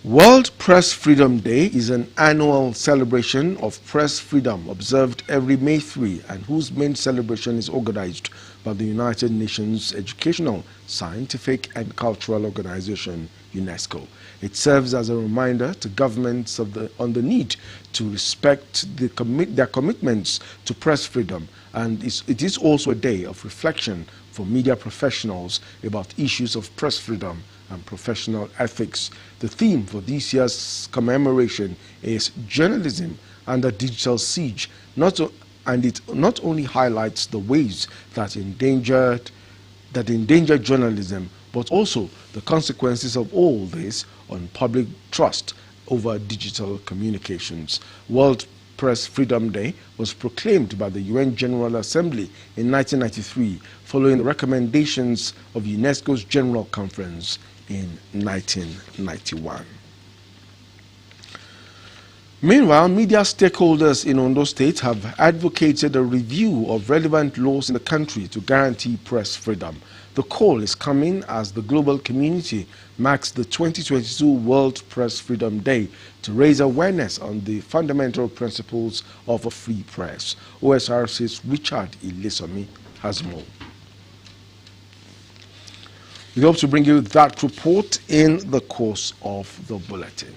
World Press Freedom Day is an annual celebration of press freedom observed every May 3 and whose main celebration is organized by the United Nations Educational, Scientific and Cultural Organization, UNESCO. It serves as a reminder to governments on the need to respect their commitments to press freedom, and it is also a day of reflection for media professionals about issues of press freedom and professional ethics. The theme for this year's commemoration is Journalism Under Digital Siege, and it not only highlights the ways that endanger journalism, but also the consequences of all this on public trust over digital communications. World Press Freedom Day was proclaimed by the UN General Assembly in 1993 following the recommendations of UNESCO's General Conference in 1991. Meanwhile, media stakeholders in Ondo State have advocated a review of relevant laws in the country to guarantee press freedom. The call is coming as the global community marks the 2022 World Press Freedom Day to raise awareness on the fundamental principles of a free press. Osrc's Richard Ilesomi has more. We hope to bring you that report in the course of the bulletin.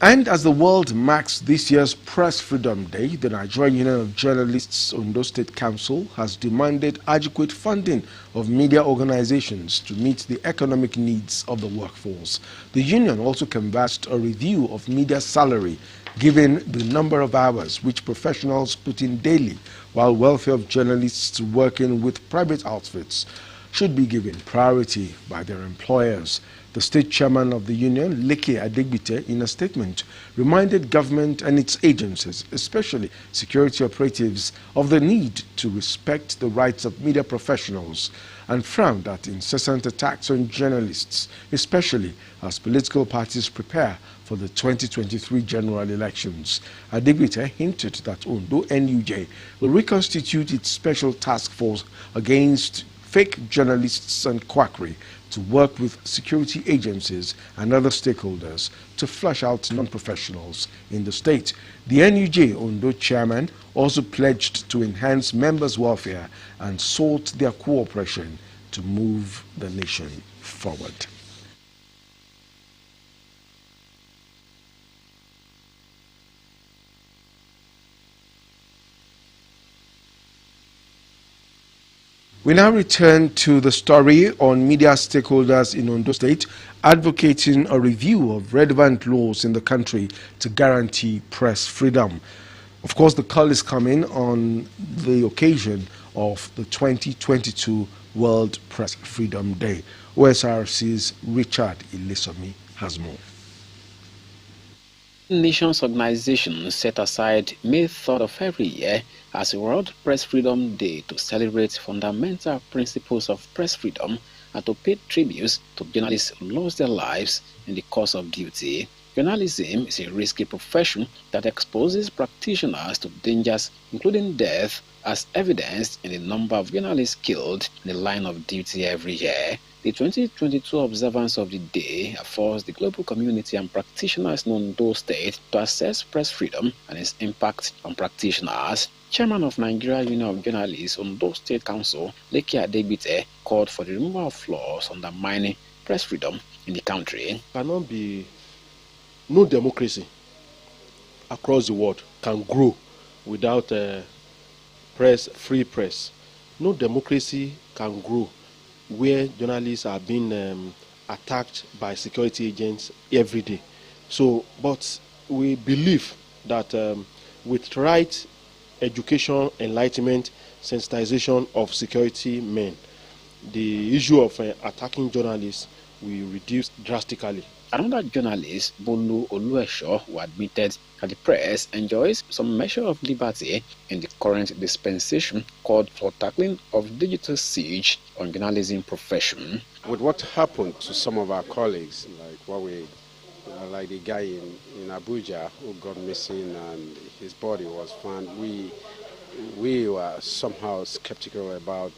And as the world marks this year's Press Freedom Day, the Nigerian Union of Journalists Ondo State Council has demanded adequate funding of media organizations to meet the economic needs of the workforce. The union also canvassed a review of media salary, given the number of hours which professionals put in daily, while welfare of journalists working with private outfits should be given priority by their employers. The state chairman of the union, Leke Adegbite, in a statement, reminded government and its agencies, especially security operatives, of the need to respect the rights of media professionals and frowned at incessant attacks on journalists, especially as political parties prepare for the 2023 general elections. Adegbite hinted that Ondo NUJ will reconstitute its special task force against fake journalists and quackery to work with security agencies and other stakeholders to flush out non-professionals in the state. The NUJ Ondo chairman also pledged to enhance members' welfare and sought their cooperation to move the nation forward. We now return to the story on media stakeholders in Ondo State advocating a review of relevant laws in the country to guarantee press freedom. Of course, the call is coming on the occasion of the 2022 World Press Freedom Day. Osrc's Richard Ilesomi has more. Nations Organization set aside May 3rd of every year as World Press Freedom Day to celebrate fundamental principles of press freedom and to pay tributes to journalists who lost their lives in the course of duty. Journalism is a risky profession that exposes practitioners to dangers, including death, as evidenced in the number of journalists killed in the line of duty every year. The 2022 observance of the day affords the global community and practitioners in Ondo State to assess press freedom and its impact on practitioners. Chairman of Nigeria Union of Journalists Ondo State Council, Leke Adegbite, called for the removal of laws undermining press freedom in the country. Cannot be no democracy across the world can grow without free press. No democracy can grow where journalists are being attacked by security agents every day. So, but we believe that with right education, enlightenment, sensitization of security men, the issue of attacking journalists will reduce drastically. Another journalist, Bolu Oluesho, who admitted that the press enjoys some measure of liberty in the current dispensation, called for tackling of digital siege on journalism profession. With what happened to some of our colleagues, like the guy in Abuja who got missing and his body was found, we were somehow skeptical about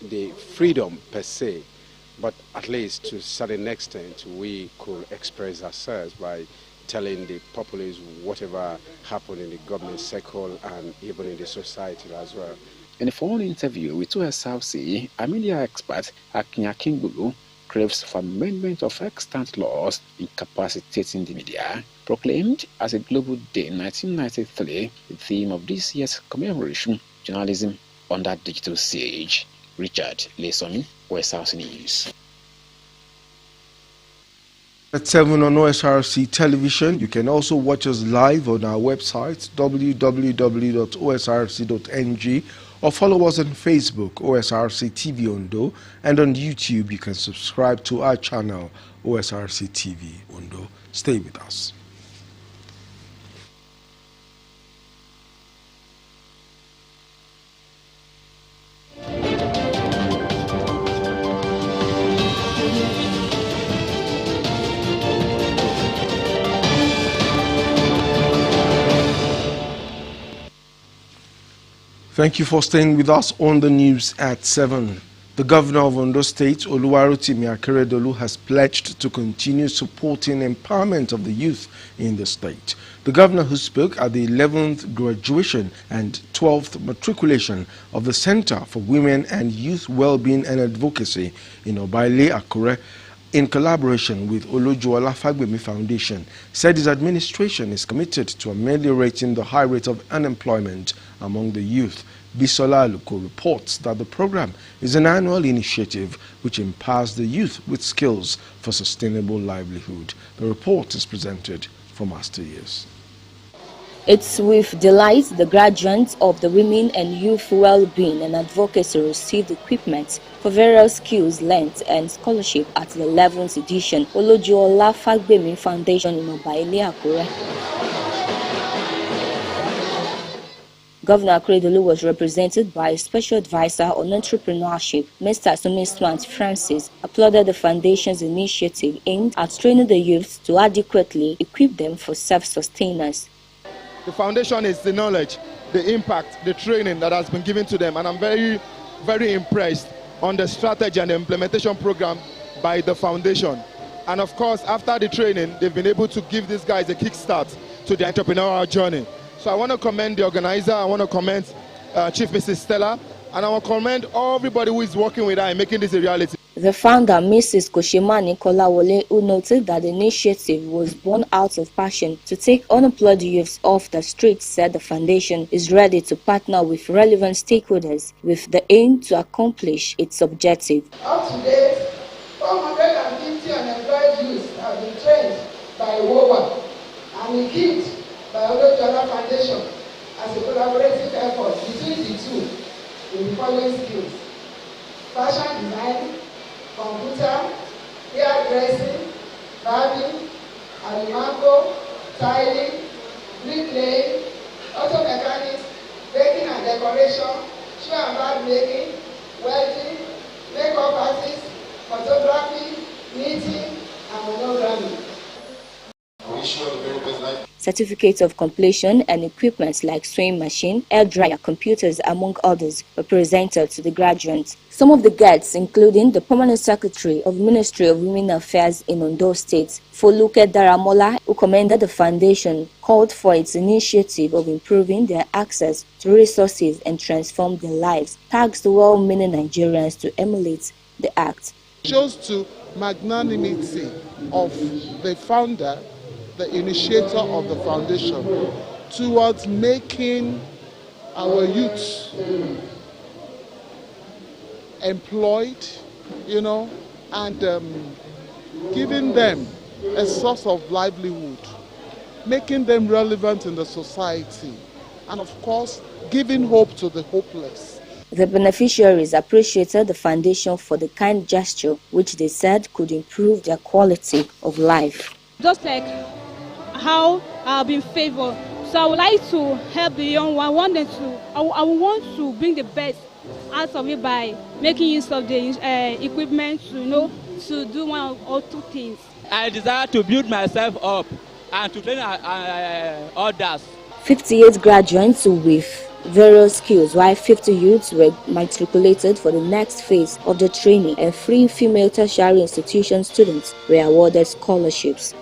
the freedom per se But at least to a certain extent, we could express ourselves by telling the populace whatever happened in the government circle and even in the society as well. In a phone interview with Osrc, a media expert, Akinya Kingbulu, craves for amendment of extant laws incapacitating the media. Proclaimed as a Global Day in 1993, the theme of this year's commemoration, journalism under digital siege. Richard Lesomi, Osrc News. At 7 on Osrc television, you can also watch us live on our website www.osrc.ng or follow us on Facebook OSRC TV Ondo, and on YouTube you can subscribe to our channel OSRC TV Ondo. Stay with us. Thank you for staying with us on the news at 7. The governor of Ondo State, Oluwarotimi Akeredolu, has pledged to continue supporting empowerment of the youth in the state. The governor, who spoke at the 11th graduation and 12th matriculation of the Center for Women and Youth Wellbeing and Advocacy in Obaile, Akure, in collaboration with Olojuola Fagbemi Foundation, said his administration is committed to ameliorating the high rate of unemployment among the youth. Bisola Aluko reports that the program is an annual initiative which empowers the youth with skills for sustainable livelihood. The report is presented from our studios. It's with delight the graduates of the Women and Youth Wellbeing and Advocacy received equipment for various skills learnt and scholarship at the 11th edition Olojuola Fagbemi Foundation in Obaile, Akure. Governor Akeredolu was represented by a special advisor on entrepreneurship, Mr. Sumiswant Francis, applauded the foundation's initiative aimed at training the youth to adequately equip them for self-sustenance. The foundation is the knowledge, the impact, the training that has been given to them, and I'm very, very impressed on the strategy and the implementation program by the foundation. And of course, after the training, they've been able to give these guys a kickstart to the entrepreneurial journey. So I want to commend the organizer, I want to commend Chief Mrs. Stella, and I want to commend everybody who is working with her and making this a reality. The founder, Mrs. Koshimani Kolawole, who noted that the initiative was born out of passion to take unemployed youths off the streets, said the foundation is ready to partner with relevant stakeholders with the aim to accomplish its objective. Up to date, 450 unemployed youths have been trained by WOWA and equipped by Olojuola Foundation as a collaborative effort between the two with the following skills: fashion design, computer, hairdressing, barbing, alimango, tiling, bricklaying, auto mechanics, baking and decoration, shoe and bag making, welding, makeup artists, photography, knitting, and monogrammy. Certificates of completion and equipment like sewing machine, air dryer, computers, among others, were presented to the graduates. Some of the guests, including the Permanent Secretary of Ministry of Women Affairs in Ondo State, Foluke Daramola, who commended the foundation, called for its initiative of improving their access to resources and transform their lives, tasked the well-meaning Nigerians to emulate the act. Shows to magnanimity of the founder, the initiator of the foundation, towards making our youth employed, and giving them a source of livelihood, making them relevant in the society, and of course, giving hope to the hopeless. The beneficiaries appreciated the foundation for the kind gesture, which they said could improve their quality of life. Just like how I've been favored, so I would like to help the young one. I want to bring the best out of it by making use of the equipment, to do one or two things. I desire to build myself up and to train others. 58 graduates with various skills, while 50 youths were matriculated for the next phase of the training, and 3 female tertiary institution students were awarded scholarships.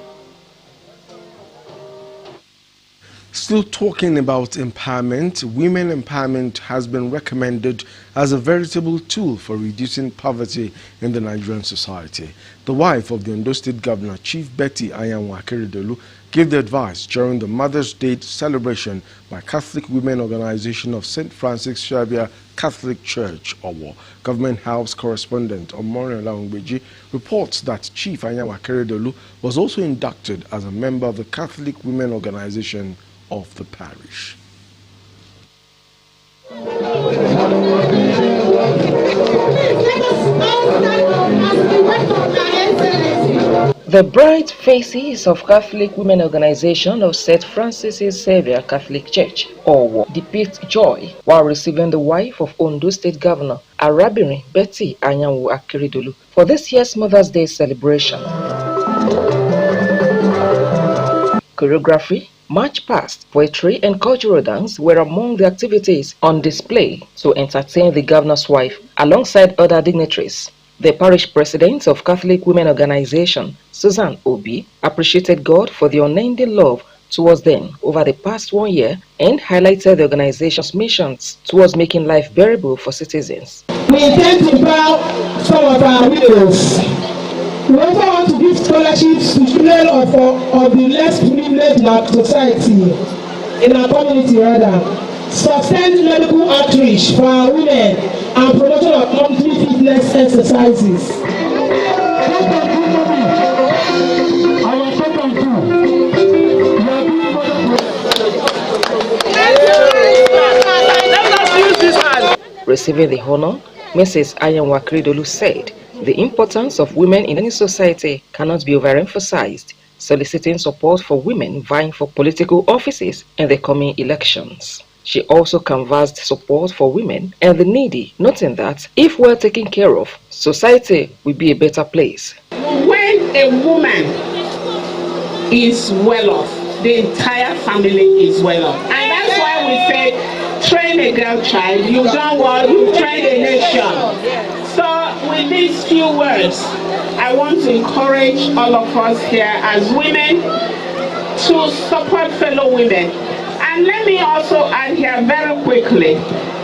Still talking about empowerment, women empowerment has been recommended as a veritable tool for reducing poverty in the Nigerian society. The wife of the Ondo State Governor, Chief Betty Anyanwu Akeredolu, gave the advice during the Mother's Day celebration by Catholic Women Organization of St. Francis Xavier Catholic Church, Owo. Government House correspondent Omoriola Ongbeji reports that Chief Anyanwu Akeredolu was also inducted as a member of the Catholic Women Organization of the parish. The bright faces of Catholic Women Organization of St. Francis Xavier Catholic Church, Owo, depict joy while receiving the wife of Ondo State Governor, Arabiri Betty Anyanwu Akeredolu, for this year's Mother's Day celebration. Choreography, march past, poetry and cultural dance were among the activities on display to entertain the governor's wife alongside other dignitaries. The parish president of Catholic Women Organization, Susan Obi, appreciated God for the unending love towards them over the past 1 year and highlighted the organization's missions towards making life bearable for citizens. We intend to empower some of our widows. We also want to give scholarships to children of the less privileged in our society, in our community rather. Sustain medical outreach for our women and promotion of monthly fitness exercises. Receiving the honor, Mrs. Anyanwu Akeredolu said the importance of women in any society cannot be overemphasized, soliciting support for women vying for political offices in the coming elections. She also canvassed support for women and the needy, noting that if well taken care of, society will be a better place. When a woman is well off, the entire family is well off. And that's why we say, train a girl child, you don't want, you train a nation. So with these few words, I want to encourage all of us here as women to support fellow women. And let me also add here very quickly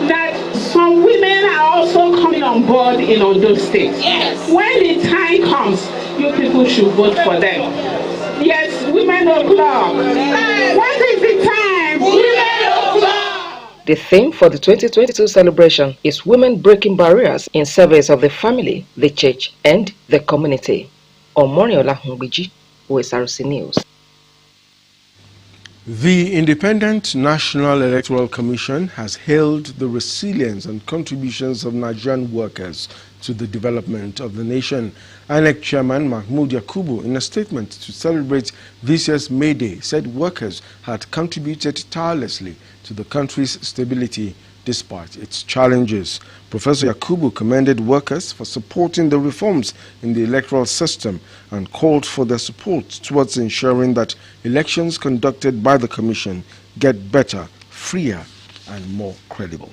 that some women are also coming on board in Ondo State. Yes. When the time comes, you people should vote for them. Yes, women o'clock. What is the time? Women o'clock. The theme for the 2022 celebration is Women Breaking Barriers in Service of the Family, the Church, and the Community. Omoriola Ongbeji, Osrc News. The Independent National Electoral Commission has hailed the resilience and contributions of Nigerian workers to the development of the nation. INEC Chairman Mahmoud Yakubu, in a statement to celebrate this year's May Day, said workers had contributed tirelessly to the country's stability despite its challenges. Professor Yakubu commended workers for supporting the reforms in the electoral system and called for their support towards ensuring that elections conducted by the Commission get better, freer, and more credible.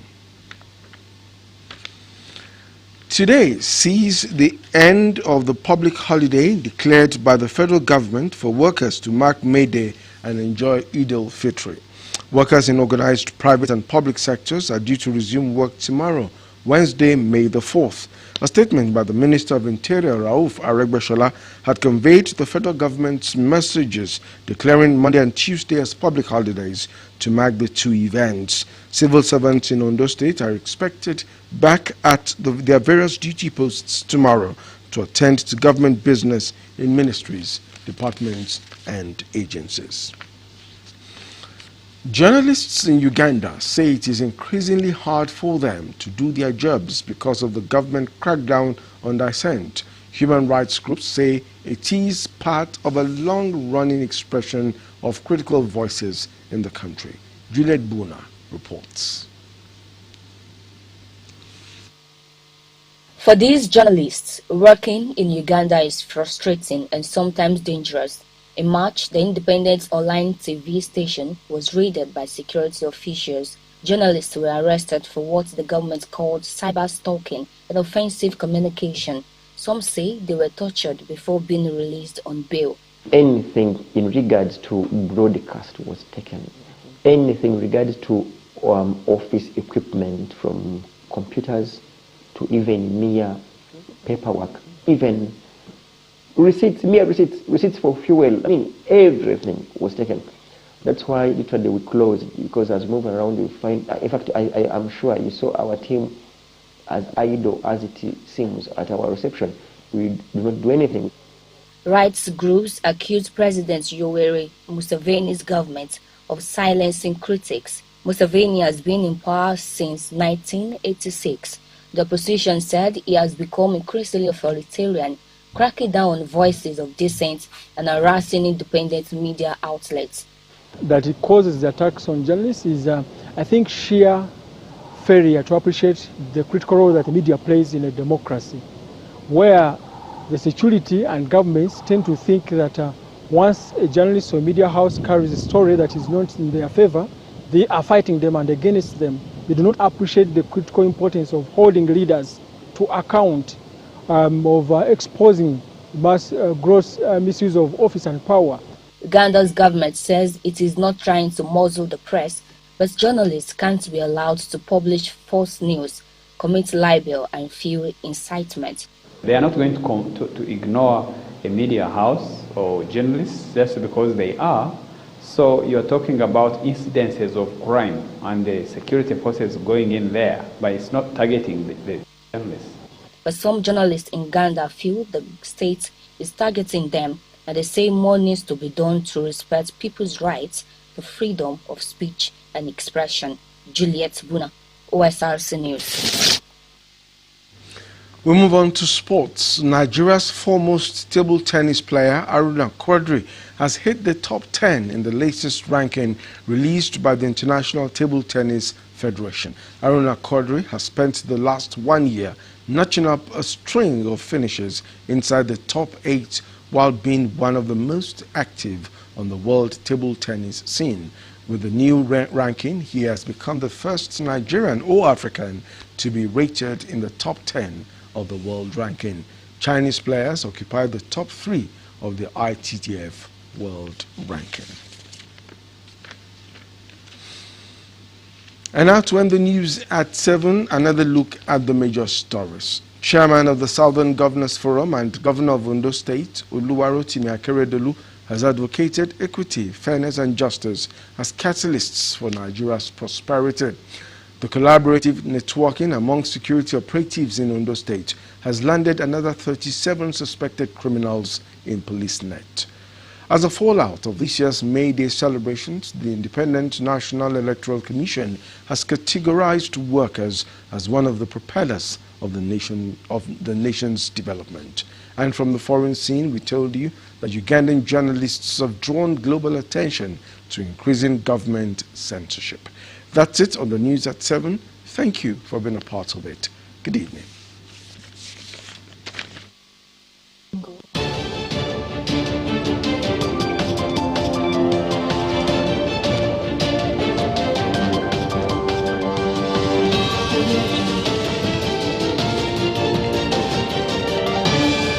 Today sees the end of the public holiday declared by the federal government for workers to mark May Day and enjoy Eid al-Fitr. Workers in organized private and public sectors are due to resume work tomorrow, Wednesday, May the 4th. A statement by the Minister of Interior, Rauf Aregbesola, had conveyed the federal government's messages declaring Monday and Tuesday as public holidays to mark the two events. Civil servants in Ondo State are expected back at their various duty posts tomorrow to attend to government business in ministries, departments, and agencies. Journalists in Uganda say it is increasingly hard for them to do their jobs because of the government crackdown on dissent. Human rights groups say it is part of a long-running expression of critical voices in the country. Juliet Buna reports. For these journalists, working in Uganda is frustrating and sometimes dangerous. In March, the Independent online TV station was raided by security officials Journalists were arrested for what the government called cyber stalking and offensive communication. Some say they were tortured before being released on bail. Anything in regards to broadcast was taken. Anything in regards to office equipment, from computers to even mere paperwork, even mere receipts for fuel. I mean, everything was taken. That's why literally we closed, because as we move around you find, in fact, I am sure you saw our team, as idle as it seems at our reception. We do not do anything. Rights groups accuse President Yoweri Museveni's government of silencing critics. Museveni has been in power since 1986. The opposition said he has become increasingly authoritarian, cracking down on voices of dissent and harassing independent media outlets. That it causes the attacks on journalists is, I think, sheer failure to appreciate the critical role that the media plays in a democracy, where the security and governments tend to think that once a journalist or media house carries a story that is not in their favor, they are fighting them and against them. They do not appreciate the critical importance of holding leaders to account, of exposing gross misuse of office and power. Uganda's government says it is not trying to muzzle the press, but journalists can't be allowed to publish false news, commit libel and fuel incitement. They are not going to ignore a media house or journalists just because they are. So you're talking about incidences of crime and the security forces going in there, but it's not targeting the journalists. But some journalists in Uganda feel the state is targeting them, and they say more needs to be done to respect people's rights to freedom of speech and expression. Juliet Buna, Osrc News. We move on to sports. Nigeria's foremost table tennis player, Aruna Quadri, has hit the top 10 in the latest ranking released by the International Table Tennis Federation. Aruna Quadri has spent the last 1 year notching up a string of finishes inside the top 8 while being one of the most active on the world table tennis scene. With the new ranking, he has become the first Nigerian or African to be rated in the top 10 of the world ranking. Chinese players occupy the top 3 of the ITTF world ranking. And now to end the news at 7, another look at the major stories. Chairman of the Southern Governors Forum and Governor of Ondo State, Oluwarotimi Akeredolu, has advocated equity, fairness and justice as catalysts for Nigeria's prosperity. The collaborative networking among security operatives in Ondo State has landed another 37 suspected criminals in police net. As a fallout of this year's May Day celebrations, the Independent National Electoral Commission has categorized workers as one of the propellers of the nation's development. And from the foreign scene, we told you that Ugandan journalists have drawn global attention to increasing government censorship. That's it on the news at 7. Thank you for being a part of it. Good evening.